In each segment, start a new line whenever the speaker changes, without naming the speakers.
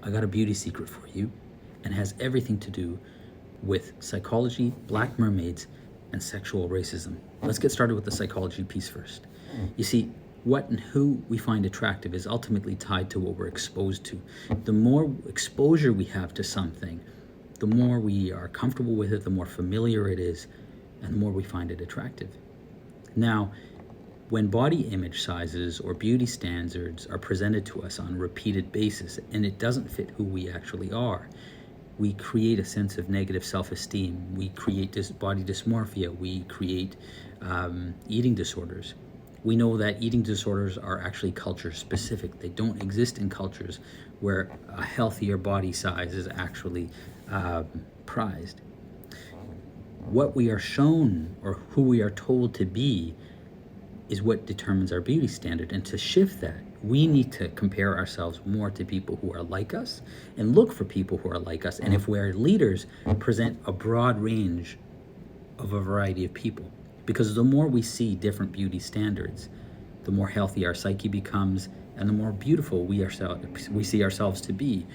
I got a beauty secret for you, and it has everything to do with psychology, black mermaids, and sexual racism. Let's get started with the psychology piece first. You see, what and who we find attractive is ultimately tied to what we're exposed to. The more exposure we have to something, the more we are comfortable with it, the more familiar it is, and the more we find it attractive. Now, when body image sizes or beauty standards are presented to us on a repeated basis and it doesn't fit who we actually are, we create a sense of negative self-esteem, we create body dysmorphia, we create eating disorders. We know that eating disorders are actually culture specific. They don't exist in cultures where a healthier body size is actually prized. What we are shown or who we are told to be is what determines our beauty standard. And to shift that, we need to compare ourselves more to people who are like us and look for people who are like us. And if we're leaders, present a broad range of a variety of people. Because the more we see different beauty standards, the more healthy our psyche becomes and the more beautiful we see ourselves to be.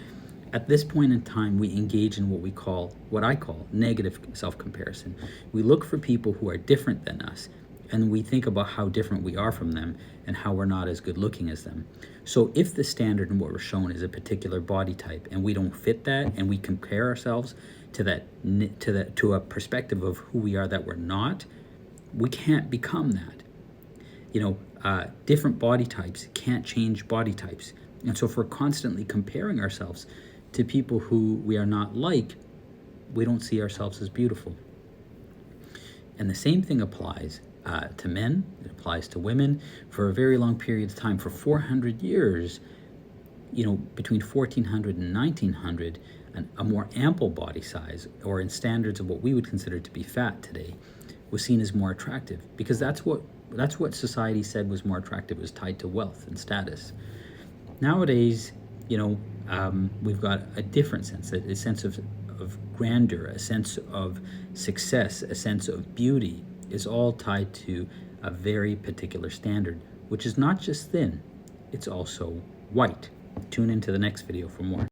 At this point in time, we engage in what I call negative self-comparison. We look for people who are different than us, and we think about how different we are from them and how we're not as good looking as them. So if the standard and what we're shown is a particular body type and we don't fit that, and we compare ourselves to a perspective of who we are that we're not, we can't become that. Different body types can't change body types. And so if we're constantly comparing ourselves to people who we are not like, we don't see ourselves as beautiful. And the same thing applies to men, it applies to women. For a very long period of time, for 400 years, between 1400 and 1900, a more ample body size, or in standards of what we would consider to be fat today, was seen as more attractive, because that's what society said was more attractive. It was tied to wealth and status. Nowadays, we've got a different sense, a sense of grandeur, a sense of success, a sense of beauty is all tied to a very particular standard, which is not just thin, it's also white. Tune into the next video for more.